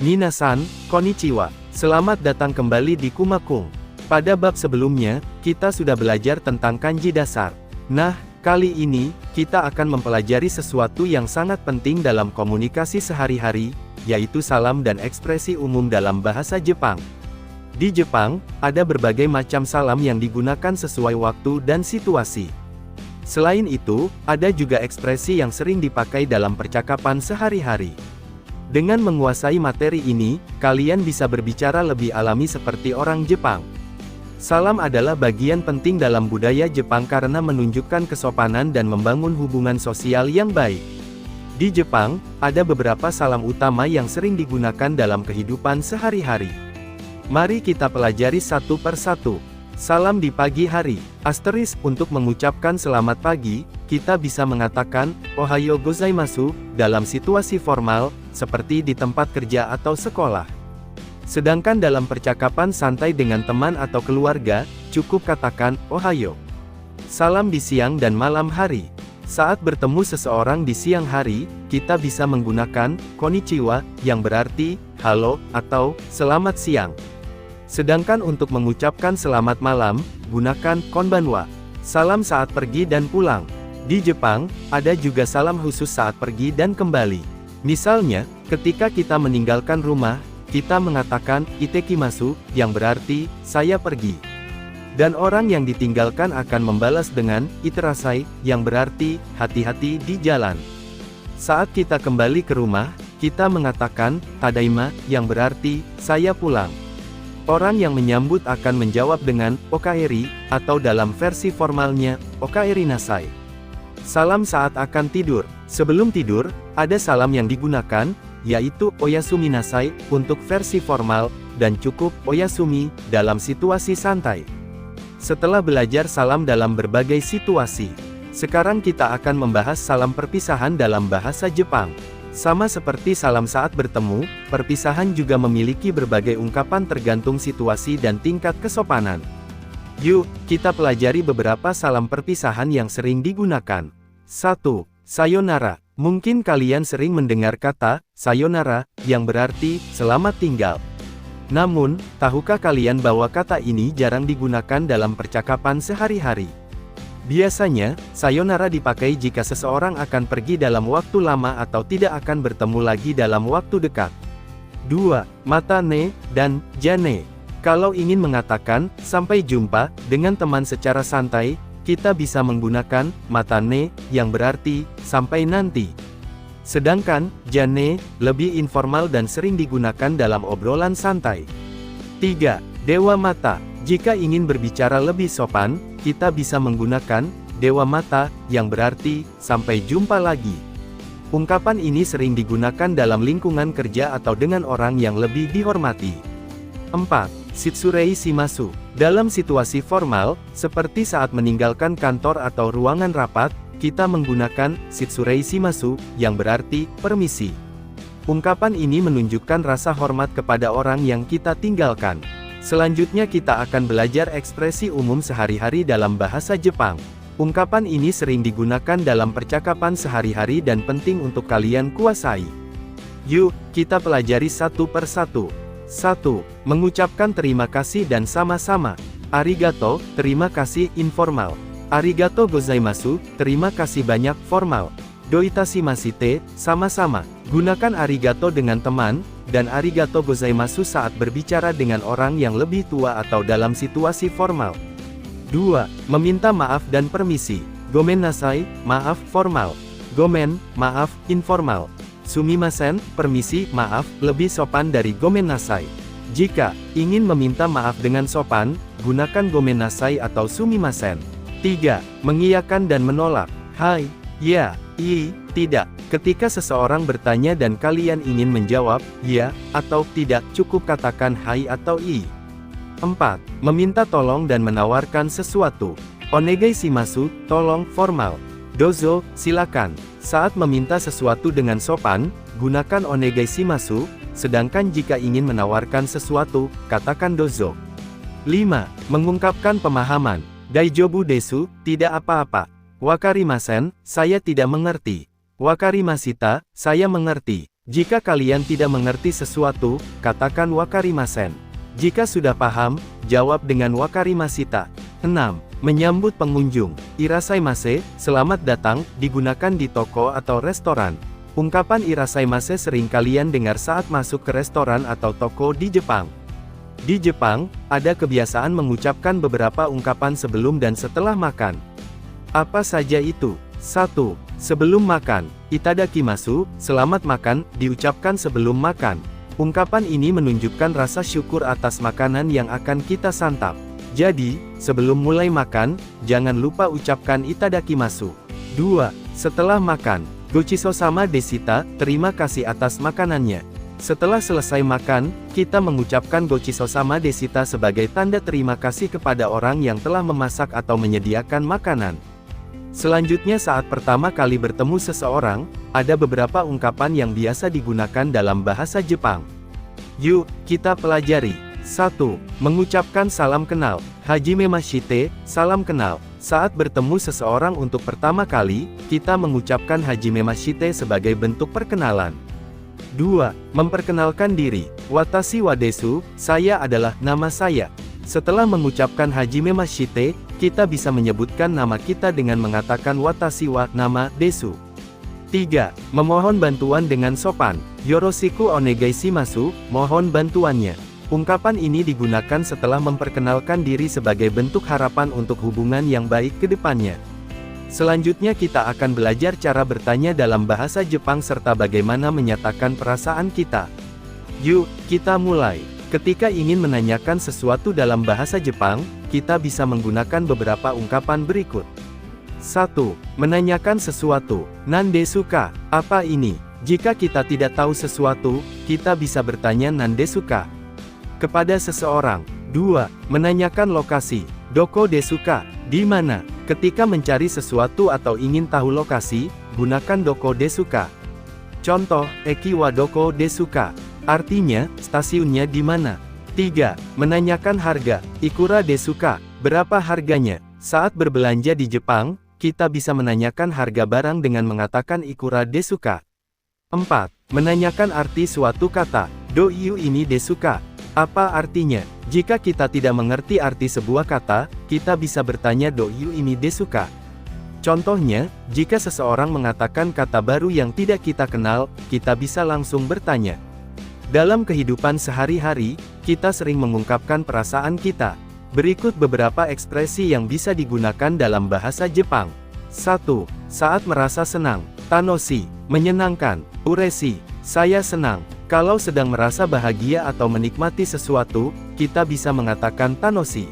Minasan, konnichiwa. Selamat datang kembali di Kumakung. Pada bab sebelumnya, kita sudah belajar tentang kanji dasar. Nah, kali ini, kita akan mempelajari sesuatu yang sangat penting dalam komunikasi sehari-hari, yaitu salam dan ekspresi umum dalam bahasa Jepang. Di Jepang, ada berbagai macam salam yang digunakan sesuai waktu dan situasi. Selain itu, ada juga ekspresi yang sering dipakai dalam percakapan sehari-hari. Dengan menguasai materi ini, kalian bisa berbicara lebih alami seperti orang Jepang. Salam adalah bagian penting dalam budaya Jepang karena menunjukkan kesopanan dan membangun hubungan sosial yang baik. Di Jepang, ada beberapa salam utama yang sering digunakan dalam kehidupan sehari-hari. Mari kita pelajari satu persatu. Salam di pagi hari. Untuk mengucapkan selamat pagi, kita bisa mengatakan, Ohayo gozaimasu, dalam situasi formal, seperti di tempat kerja atau sekolah. Sedangkan dalam percakapan santai dengan teman atau keluarga, cukup katakan, Ohayo. Salam di siang dan malam hari. Saat bertemu seseorang di siang hari, kita bisa menggunakan, konnichiwa, yang berarti, halo, atau, selamat siang. Sedangkan untuk mengucapkan selamat malam, gunakan konbanwa. Salam saat pergi dan pulang. Di Jepang, ada juga salam khusus saat pergi dan kembali. Misalnya, ketika kita meninggalkan rumah, kita mengatakan itekimasu, yang berarti saya pergi. Dan orang yang ditinggalkan akan membalas dengan iterasai, yang berarti hati-hati di jalan. Saat kita kembali ke rumah, kita mengatakan tadaima, yang berarti saya pulang. Orang yang menyambut akan menjawab dengan okaeri, atau dalam versi formalnya, okaeri nasai. Salam saat akan tidur. Sebelum tidur, ada salam yang digunakan, yaitu oyasumi nasai, untuk versi formal, dan cukup oyasumi, dalam situasi santai. Setelah belajar salam dalam berbagai situasi, sekarang kita akan membahas salam perpisahan dalam bahasa Jepang. Sama seperti salam saat bertemu, perpisahan juga memiliki berbagai ungkapan tergantung situasi dan tingkat kesopanan. Yuk, kita pelajari beberapa salam perpisahan yang sering digunakan. 1. Sayonara. Mungkin kalian sering mendengar kata sayonara, yang berarti selamat tinggal. Namun, tahukah kalian bahwa kata ini jarang digunakan dalam percakapan sehari-hari? Biasanya, sayonara dipakai jika seseorang akan pergi dalam waktu lama atau tidak akan bertemu lagi dalam waktu dekat. 2. Mata ne, dan jane. Kalau ingin mengatakan, sampai jumpa, dengan teman secara santai, kita bisa menggunakan, mata ne, yang berarti, sampai nanti. Sedangkan, jane, lebih informal dan sering digunakan dalam obrolan santai. 3. Dewa mata. Jika ingin berbicara lebih sopan, kita bisa menggunakan dewa mata, yang berarti sampai jumpa lagi. Ungkapan ini sering digunakan dalam lingkungan kerja atau dengan orang yang lebih dihormati. 4. Shitsurei shimasu. Dalam situasi formal, seperti saat meninggalkan kantor atau ruangan rapat, kita menggunakan shitsurei shimasu, yang berarti permisi. Ungkapan ini menunjukkan rasa hormat kepada orang yang kita tinggalkan. Selanjutnya kita akan belajar ekspresi umum sehari-hari dalam bahasa Jepang. Ungkapan ini sering digunakan dalam percakapan sehari-hari dan penting untuk kalian kuasai. Yuk, kita pelajari satu persatu. 1. Mengucapkan terima kasih dan sama-sama. Arigato, terima kasih informal. Arigato gozaimasu, terima kasih banyak formal. Doitashimashite, sama-sama. Gunakan arigato dengan teman, dan arigato gozaimasu saat berbicara dengan orang yang lebih tua atau dalam situasi formal. 2. Meminta maaf dan permisi. Gomen nasai, maaf formal. Gomen, maaf, informal. Sumimasen, permisi, maaf, lebih sopan dari gomen nasai. Jika ingin meminta maaf dengan sopan, gunakan gomen nasai atau sumimasen. 3. Mengiyakan dan menolak. Hai, ya, tidak. Ketika seseorang bertanya dan kalian ingin menjawab, ya, atau tidak, cukup katakan hai atau i. 4. Meminta tolong dan menawarkan sesuatu. Onegai shimasu, tolong, formal. Dozo, silakan. Saat meminta sesuatu dengan sopan, gunakan onegai shimasu, sedangkan jika ingin menawarkan sesuatu, katakan dozo. 5. Mengungkapkan pemahaman. Daijobu desu, tidak apa-apa. Wakarimasen, saya tidak mengerti. Wakarimashita, saya mengerti. Jika kalian tidak mengerti sesuatu, katakan wakarimasen. Jika sudah paham, jawab dengan wakarimashita. 6. Menyambut pengunjung. Irasaimase, selamat datang, digunakan di toko atau restoran. Ungkapan irasaimase sering kalian dengar saat masuk ke restoran atau toko di Jepang. Di Jepang, ada kebiasaan mengucapkan beberapa ungkapan sebelum dan setelah makan. Apa saja itu? 1. Sebelum makan, itadakimasu, selamat makan, diucapkan sebelum makan. Ungkapan ini menunjukkan rasa syukur atas makanan yang akan kita santap. Jadi, sebelum mulai makan, jangan lupa ucapkan itadakimasu. 2. Setelah makan, gochisousama desita, terima kasih atas makanannya. Setelah selesai makan, kita mengucapkan gochisousama desita sebagai tanda terima kasih kepada orang yang telah memasak atau menyediakan makanan. Selanjutnya saat pertama kali bertemu seseorang, ada beberapa ungkapan yang biasa digunakan dalam bahasa Jepang. Yuk, kita pelajari. 1. Mengucapkan salam kenal. Hajimemashite, salam kenal. Saat bertemu seseorang untuk pertama kali, kita mengucapkan hajimemashite sebagai bentuk perkenalan. 2. Memperkenalkan diri. Watashi wa desu, saya adalah nama saya. Setelah mengucapkan hajimemashite, kita bisa menyebutkan nama kita dengan mengatakan watashi wa, nama, desu. 3. Memohon bantuan dengan sopan. Yoroshiku onegaishimasu, mohon bantuannya. Ungkapan ini digunakan setelah memperkenalkan diri sebagai bentuk harapan untuk hubungan yang baik ke depannya. Selanjutnya kita akan belajar cara bertanya dalam bahasa Jepang serta bagaimana menyatakan perasaan kita. Yuk, kita mulai. Ketika ingin menanyakan sesuatu dalam bahasa Jepang, kita bisa menggunakan beberapa ungkapan berikut. 1. Menanyakan sesuatu. Nandesu ka? Apa ini? Jika kita tidak tahu sesuatu, kita bisa bertanya nandesu ka? Kepada seseorang. 2. Menanyakan lokasi. Doko desu ka? Di mana? Ketika mencari sesuatu atau ingin tahu lokasi, gunakan doko desu ka? Contoh, eki wa doko desu ka? Artinya, stasiunnya di mana? 3. Menanyakan harga. Ikura desu ka? Berapa harganya? Saat berbelanja di Jepang, kita bisa menanyakan harga barang dengan mengatakan ikura desu ka? 4. Menanyakan arti suatu kata. Do iu ini desu ka? Apa artinya? Jika kita tidak mengerti arti sebuah kata, kita bisa bertanya do iu ini desu ka? Contohnya, jika seseorang mengatakan kata baru yang tidak kita kenal, kita bisa langsung bertanya. Dalam kehidupan sehari-hari, kita sering mengungkapkan perasaan kita. Berikut beberapa ekspresi yang bisa digunakan dalam bahasa Jepang. 1. Saat merasa senang. Tanoshi, menyenangkan. Ureshi, saya senang. Kalau sedang merasa bahagia atau menikmati sesuatu, kita bisa mengatakan tanoshi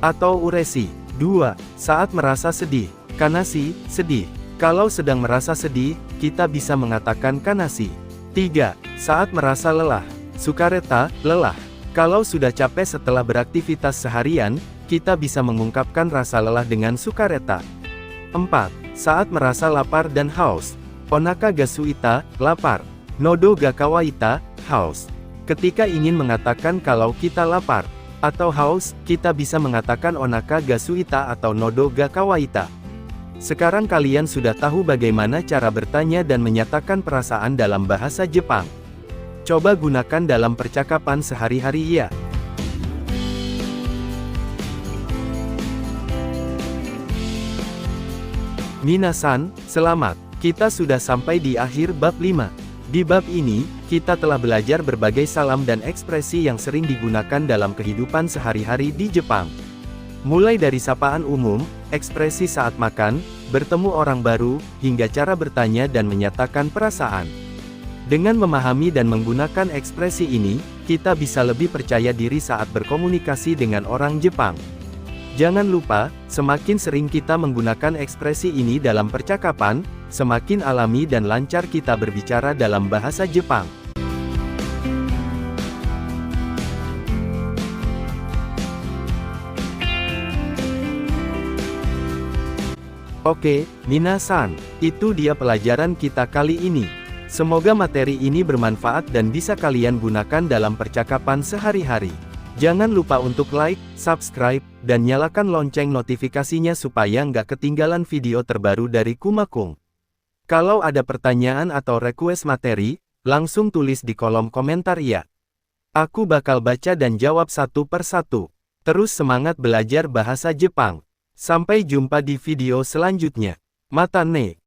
atau ureshi. 2. Saat merasa sedih. Kanashi, sedih. Kalau sedang merasa sedih, kita bisa mengatakan kanashi. 3. Saat merasa lelah. Sukareta, lelah. Kalau sudah capek setelah beraktivitas seharian, kita bisa mengungkapkan rasa lelah dengan sukareta. 4. Saat merasa lapar dan haus. Onaka ga suita, lapar. Nodo ga kawaita, haus. Ketika ingin mengatakan kalau kita lapar atau haus, kita bisa mengatakan onaka ga suita atau nodo ga kawaita. Sekarang kalian sudah tahu bagaimana cara bertanya dan menyatakan perasaan dalam bahasa Jepang. Coba gunakan dalam percakapan sehari-hari ya. Minasan, selamat. Kita sudah sampai di akhir bab 5. Di bab ini, kita telah belajar berbagai salam dan ekspresi yang sering digunakan dalam kehidupan sehari-hari di Jepang. Mulai dari sapaan umum, ekspresi saat makan, bertemu orang baru, hingga cara bertanya dan menyatakan perasaan. Dengan memahami dan menggunakan ekspresi ini, kita bisa lebih percaya diri saat berkomunikasi dengan orang Jepang. Jangan lupa, semakin sering kita menggunakan ekspresi ini dalam percakapan, semakin alami dan lancar kita berbicara dalam bahasa Jepang. Oke, minasan, itu dia pelajaran kita kali ini. Semoga materi ini bermanfaat dan bisa kalian gunakan dalam percakapan sehari-hari. Jangan lupa untuk like, subscribe, dan nyalakan lonceng notifikasinya supaya nggak ketinggalan video terbaru dari Kumakung. Kalau ada pertanyaan atau request materi, Langsung tulis di kolom komentar ya. Aku bakal baca dan jawab satu persatu. Terus semangat belajar bahasa Jepang. Sampai jumpa di video selanjutnya. Mata ne.